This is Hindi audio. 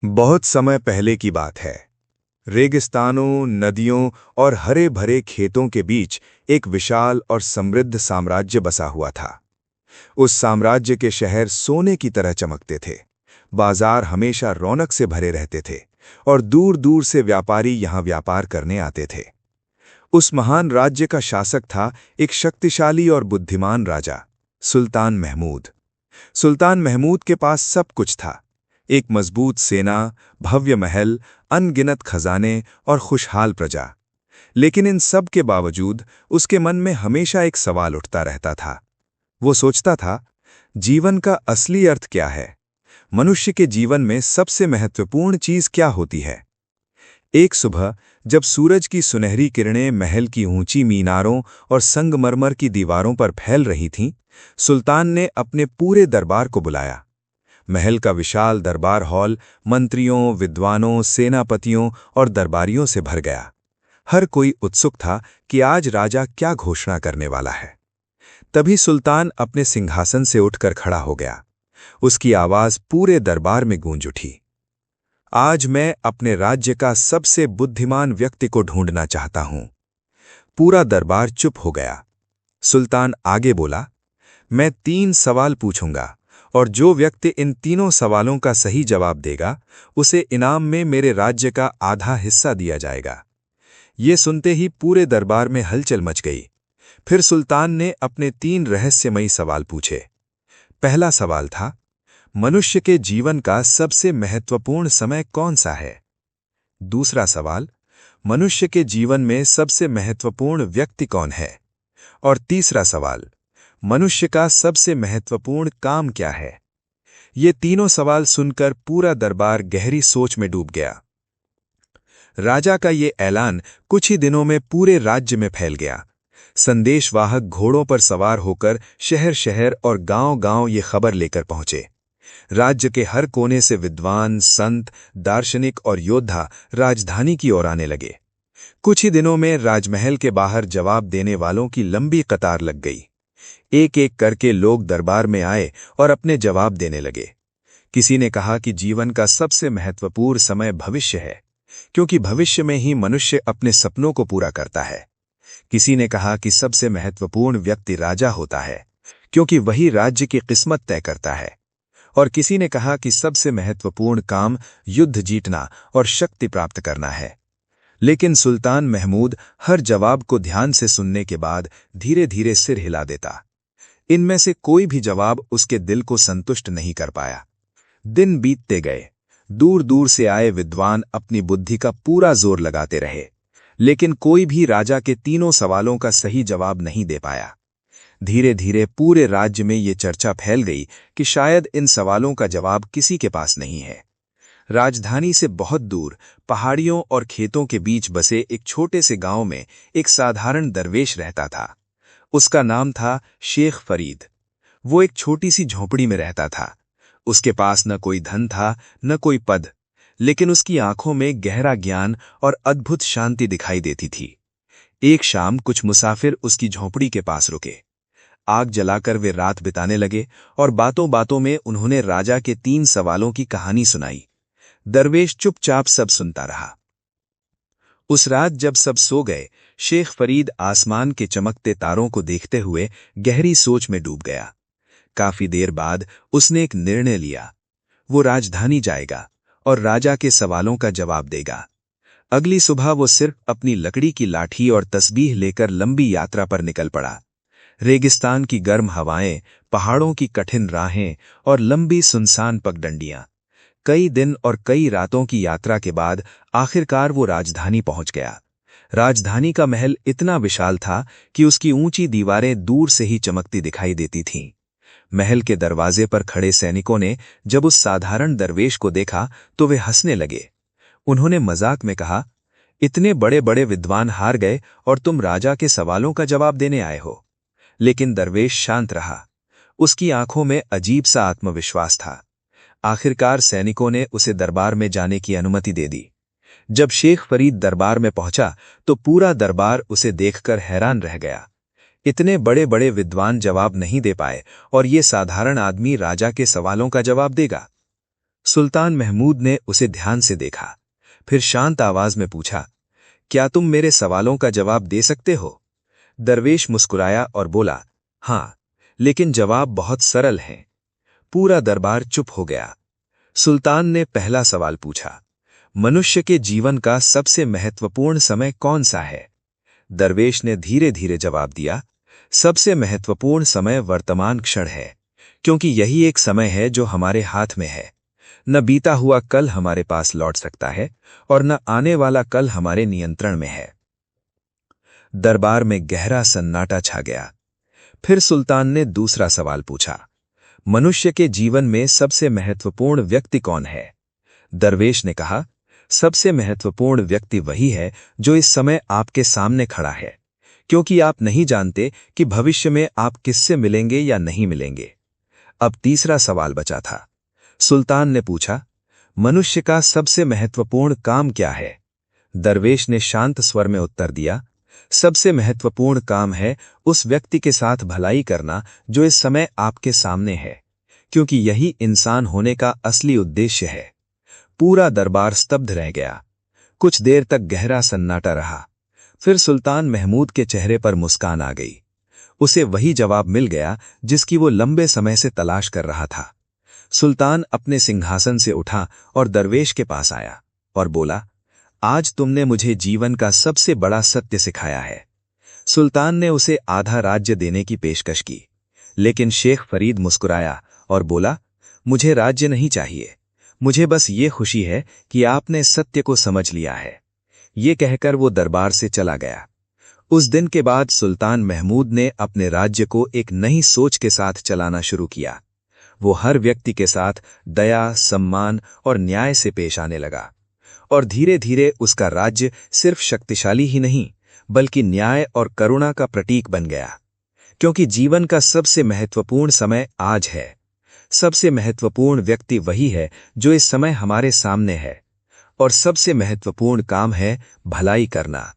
बहुत समय पहले की बात है। रेगिस्तानों, नदियों और हरे भरे खेतों के बीच एक विशाल और समृद्ध साम्राज्य बसा हुआ था। उस साम्राज्य के शहर सोने की तरह चमकते थे। बाजार हमेशा रौनक से भरे रहते थे और दूर दूर से व्यापारी यहां व्यापार करने आते थे। उस महान राज्य का शासक था एक शक्तिशाली और बुद्धिमान राजा, सुल्तान महमूद। सुल्तान महमूद के पास सब कुछ था। एक मजबूत सेना, भव्य महल, अनगिनत खजाने और खुशहाल प्रजा। लेकिन इन सब के बावजूद उसके मन में हमेशा एक सवाल उठता रहता था। वो सोचता था, जीवन का असली अर्थ क्या है? मनुष्य के जीवन में सबसे महत्वपूर्ण चीज क्या होती है? एक सुबह जब सूरज की सुनहरी किरणें महल की ऊंची मीनारों और संगमरमर की दीवारों पर फैल रही थीं, सुल्तान ने अपने पूरे दरबार को बुलाया। महल का विशाल दरबार हॉल मंत्रियों, विद्वानों, सेनापतियों और दरबारियों से भर गया। हर कोई उत्सुक था कि आज राजा क्या घोषणा करने वाला है। तभी सुल्तान अपने सिंहासन से उठकर खड़ा हो गया। उसकी आवाज पूरे दरबार में गूंज उठी। आज मैं अपने राज्य का सबसे बुद्धिमान व्यक्ति को ढूंढना चाहता हूं। पूरा दरबार चुप हो गया। सुल्तान आगे बोला, मैं 3 सवाल पूछूंगा और जो व्यक्ति इन तीनों सवालों का सही जवाब देगा, उसे इनाम में मेरे राज्य का आधा हिस्सा दिया जाएगा। ये सुनते ही पूरे दरबार में हलचल मच गई। फिर सुल्तान ने अपने 3 रहस्यमयी सवाल पूछे। पहला सवाल था, मनुष्य के जीवन का सबसे महत्वपूर्ण समय कौन सा है? दूसरा सवाल, मनुष्य के जीवन में सबसे महत्वपूर्ण व्यक्ति कौन है? और तीसरा सवाल, मनुष्य का सबसे महत्वपूर्ण काम क्या है? ये तीनों सवाल सुनकर पूरा दरबार गहरी सोच में डूब गया। राजा का ये ऐलान कुछ ही दिनों में पूरे राज्य में फैल गया। संदेशवाहक घोड़ों पर सवार होकर शहर शहर और गांव-गांव ये खबर लेकर पहुंचे। राज्य के हर कोने से विद्वान, संत, दार्शनिक और योद्धा राजधानी की ओर आने लगे। कुछ ही दिनों में राजमहल के बाहर जवाब देने वालों की लंबी कतार लग गई। एक एक करके लोग दरबार में आए और अपने जवाब देने लगे। किसी ने कहा कि जीवन का सबसे महत्वपूर्ण समय भविष्य है, क्योंकि भविष्य में ही मनुष्य अपने सपनों को पूरा करता है। किसी ने कहा कि सबसे महत्वपूर्ण व्यक्ति राजा होता है, क्योंकि वही राज्य की किस्मत तय करता है। और किसी ने कहा कि सबसे महत्वपूर्ण काम युद्ध जीतना और शक्ति प्राप्त करना है। लेकिन सुल्तान महमूद हर जवाब को ध्यान से सुनने के बाद धीरे धीरे सिर हिला देता। इनमें से कोई भी जवाब उसके दिल को संतुष्ट नहीं कर पाया। दिन बीतते गए। दूर दूर से आए विद्वान अपनी बुद्धि का पूरा जोर लगाते रहे, लेकिन कोई भी राजा के तीनों सवालों का सही जवाब नहीं दे पाया। धीरे धीरे पूरे राज्य में ये चर्चा फैल गई कि शायद इन सवालों का जवाब किसी के पास नहीं है। राजधानी से बहुत दूर पहाड़ियों और खेतों के बीच बसे एक छोटे से गांव में एक साधारण दरवेश रहता था। उसका नाम था शेख फरीद। वो एक छोटी सी झोंपड़ी में रहता था। उसके पास न कोई धन था, न कोई पद, लेकिन उसकी आंखों में गहरा ज्ञान और अद्भुत शांति दिखाई देती थी। एक शाम कुछ मुसाफिर उसकी झोंपड़ी के पास रुके। आग जलाकर वे रात बिताने लगे और बातों बातों में उन्होंने राजा के 3 सवालों की कहानी सुनाई। दरवेश चुपचाप सब सुनता रहा। उस रात जब सब सो गए, शेख फरीद आसमान के चमकते तारों को देखते हुए गहरी सोच में डूब गया। काफी देर बाद उसने एक निर्णय लिया। वो राजधानी जाएगा और राजा के सवालों का जवाब देगा। अगली सुबह वो सिर्फ अपनी लकड़ी की लाठी और तस्बीह लेकर लंबी यात्रा पर निकल पड़ा। रेगिस्तान की गर्म हवाएं, पहाड़ों की कठिन राहें और लंबी सुनसान पगडंडियां। कई दिन और कई रातों की यात्रा के बाद आखिरकार वो राजधानी पहुंच गया। राजधानी का महल इतना विशाल था कि उसकी ऊंची दीवारें दूर से ही चमकती दिखाई देती थीं। महल के दरवाजे पर खड़े सैनिकों ने जब उस साधारण दरवेश को देखा तो वे हंसने लगे। उन्होंने मजाक में कहा, इतने बड़े बड़े विद्वान हार गए और तुम राजा के सवालों का जवाब देने आए हो। लेकिन दरवेश शांत रहा। उसकी आंखों में अजीब सा आत्मविश्वास था। आखिरकार सैनिकों ने उसे दरबार में जाने की अनुमति दे दी। जब शेख फरीद दरबार में पहुंचा तो पूरा दरबार उसे देखकर हैरान रह गया। इतने बड़े बड़े विद्वान जवाब नहीं दे पाए और ये साधारण आदमी राजा के सवालों का जवाब देगा। सुल्तान महमूद ने उसे ध्यान से देखा, फिर शांत आवाज में पूछा, क्या तुम मेरे सवालों का जवाब दे सकते हो? दरवेश मुस्कुराया और बोला, हाँ, लेकिन जवाब बहुत सरल है। पूरा दरबार चुप हो गया। सुल्तान ने पहला सवाल पूछा, मनुष्य के जीवन का सबसे महत्वपूर्ण समय कौन सा है? दरवेश ने धीरे धीरे जवाब दिया, सबसे महत्वपूर्ण समय वर्तमान क्षण है, क्योंकि यही एक समय है जो हमारे हाथ में है। न बीता हुआ कल हमारे पास लौट सकता है और न आने वाला कल हमारे नियंत्रण में है। दरबार में गहरा सन्नाटा छा गया। फिर सुल्तान ने दूसरा सवाल पूछा, मनुष्य के जीवन में सबसे महत्वपूर्ण व्यक्ति कौन है? दरवेश ने कहा, सबसे महत्वपूर्ण व्यक्ति वही है जो इस समय आपके सामने खड़ा है, क्योंकि आप नहीं जानते कि भविष्य में आप किससे मिलेंगे या नहीं मिलेंगे। अब तीसरा सवाल बचा था। सुल्तान ने पूछा, मनुष्य का सबसे महत्वपूर्ण काम क्या है? दरवेश ने शांत स्वर में उत्तर दिया, सबसे महत्वपूर्ण काम है उस व्यक्ति के साथ भलाई करना जो इस समय आपके सामने है, क्योंकि यही इंसान होने का असली उद्देश्य है। पूरा दरबार स्तब्ध रह गया। कुछ देर तक गहरा सन्नाटा रहा। फिर सुल्तान महमूद के चेहरे पर मुस्कान आ गई। उसे वही जवाब मिल गया जिसकी वो लंबे समय से तलाश कर रहा था। सुल्तान अपने सिंहासन से उठा और दरवेश के पास आया और बोला, आज तुमने मुझे जीवन का सबसे बड़ा सत्य सिखाया है। सुल्तान ने उसे आधा राज्य देने की पेशकश की, लेकिन शेख फरीद मुस्कुराया और बोला, मुझे राज्य नहीं चाहिए, मुझे बस ये खुशी है कि आपने सत्य को समझ लिया है। ये कहकर वो दरबार से चला गया। उस दिन के बाद सुल्तान महमूद ने अपने राज्य को एक नई सोच के साथ चलाना शुरू किया। वो हर व्यक्ति के साथ दया, सम्मान और न्याय से पेश आने लगा, और धीरे धीरे उसका राज्य सिर्फ शक्तिशाली ही नहीं, बल्कि न्याय और करुणा का प्रतीक बन गया। क्योंकि जीवन का सबसे महत्वपूर्ण समय आज है। सबसे महत्वपूर्ण व्यक्ति वही है जो इस समय हमारे सामने है, और सबसे महत्वपूर्ण काम है भलाई करना।